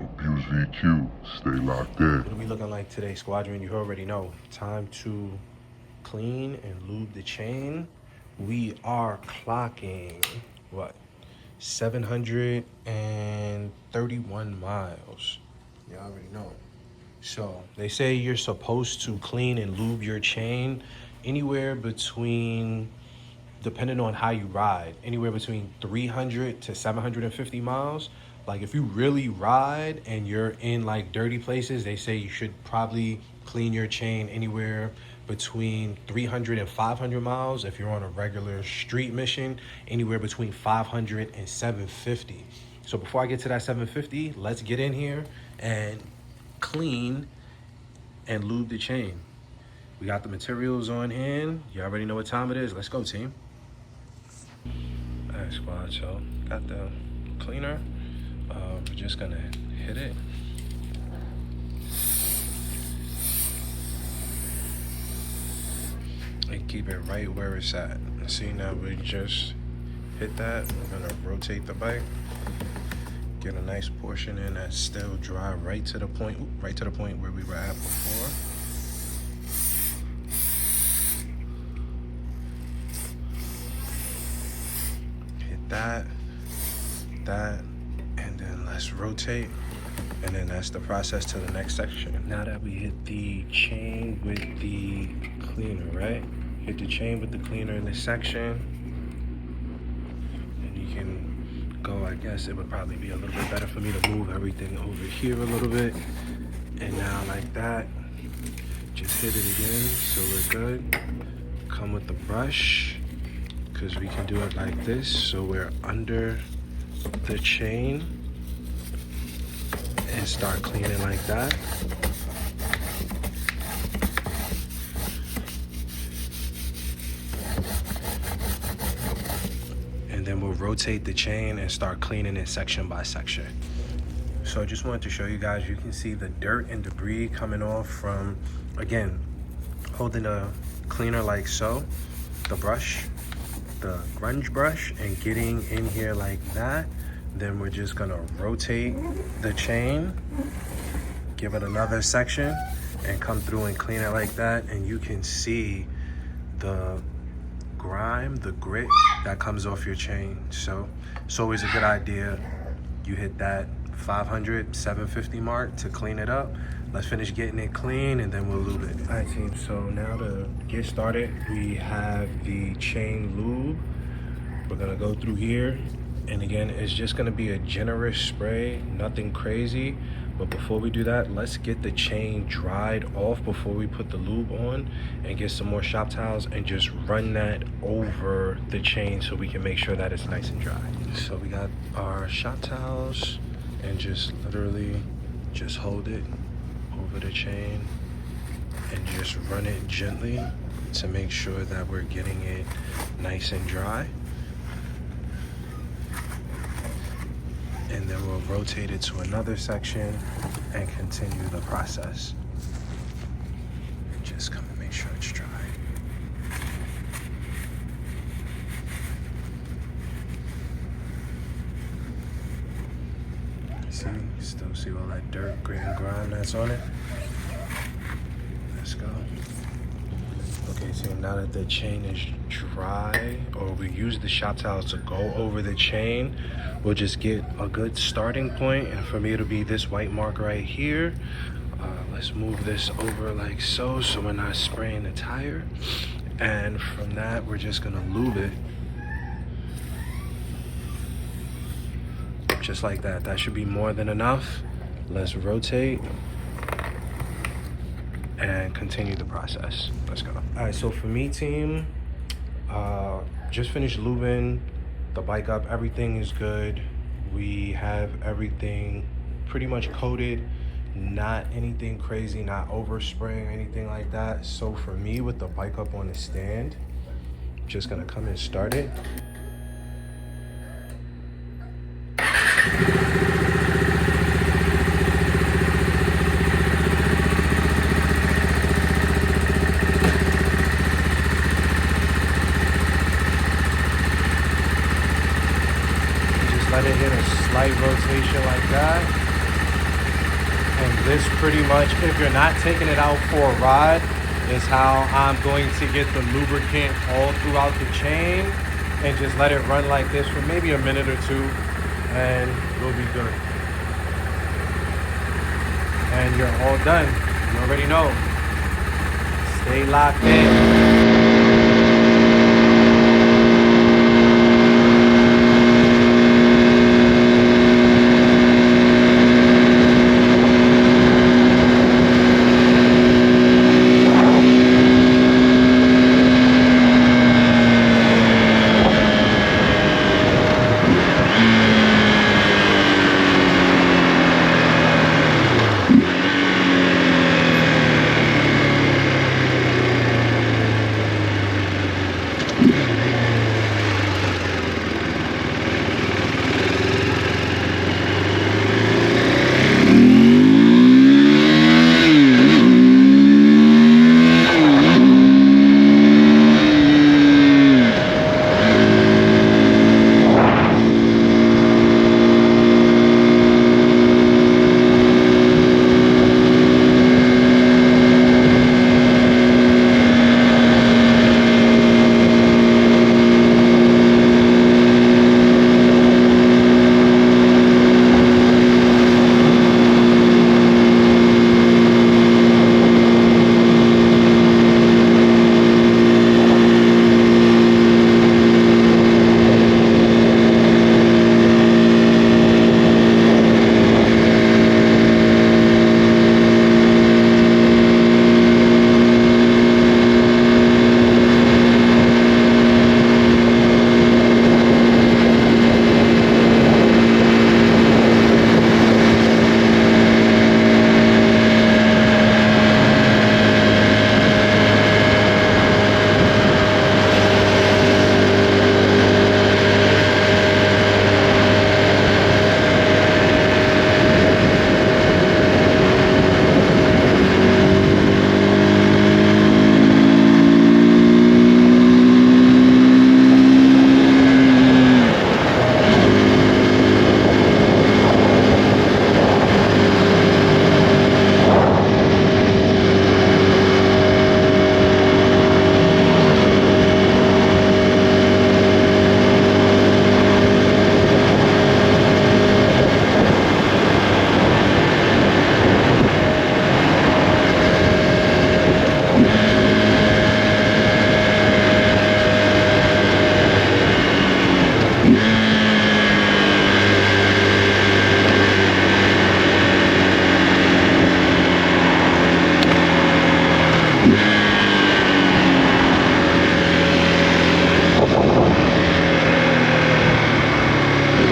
Abuse VQ, stay locked in. What are we looking like today, Squadron? You already know. Time to clean and lube the chain. We are clocking, what, 731 miles. You already know. So they say you're supposed to clean and lube your chain anywhere between, depending on how you ride, anywhere between 300 to 750 miles. Like if you really ride and you're in like dirty places, they say you should probably clean your chain anywhere between 300 and 500 miles. If you're on a regular street mission, anywhere between 500 and 750. So before I get to that 750, let's get in here and clean and lube the chain. We got the materials on hand. You already know what time it is. Let's go, team. All right, squad, so got the cleaner. We're just gonna hit it. And keep it right where it's at. See, now we just hit that. We're gonna rotate the bike. Get a nice portion in that's still dry right to the point where we were at before. Hit that, and then let's rotate. And then that's the process to the next section. Now that we hit the chain with the cleaner, right? Hit the chain with the cleaner in this section. And you can go, I guess it would probably be a little bit better for me to move everything over here a little bit. And now like that, just hit it again, so we're good. Come with the brush, because we can do it like this, so we're under the chain and start cleaning like that. And then we'll rotate the chain and start cleaning it section by section. So I just wanted to show you guys, you can see the dirt and debris coming off from, again, holding a cleaner like so, the brush, the grunge brush, and getting in here like that. Then we're just gonna rotate the chain, give it another section, and come through and clean it like that. And you can see the grime, the grit that comes off your chain. So it's always a good idea. You hit that 500, 750 mark to clean it up. Let's finish getting it clean and then we'll lube it. All right, team, so now to get started, we have the chain lube. We're gonna go through here. And again, it's just gonna be a generous spray, nothing crazy. But before we do that, let's get the chain dried off before we put the lube on, and get some more shop towels and just run that over the chain so we can make sure that it's nice and dry. So we got our shop towels, and just literally just hold it over the chain and just run it gently to make sure that we're getting it nice and dry. And then we'll rotate it to another section and continue the process. Just come and make sure it's dry. See, still see all that dirt, grit, and grime that's on it. Let's go. Okay, so now that the chain is dry, or we use the shop towels to go over the chain, we'll just get a good starting point. And for me, it'll be this white mark right here. Let's move this over like so we're not spraying the tire. And from that, we're just gonna lube it. Just like that. That should be more than enough. Let's rotate and continue the process. Let's go. All right, so for me, team, just finished lubing the bike up. Everything is good. We have everything pretty much coated, not anything crazy, not overspraying or anything like that. So for me, with the bike up on the stand, I'm just gonna come and start it. Let it hit a slight rotation like that. this pretty much, if you're not taking it out for a ride, is how I'm going to get the lubricant all throughout the chain and just let it run like this for maybe a minute or two, and we'll be good. And you're all done. You already know. Stay locked in.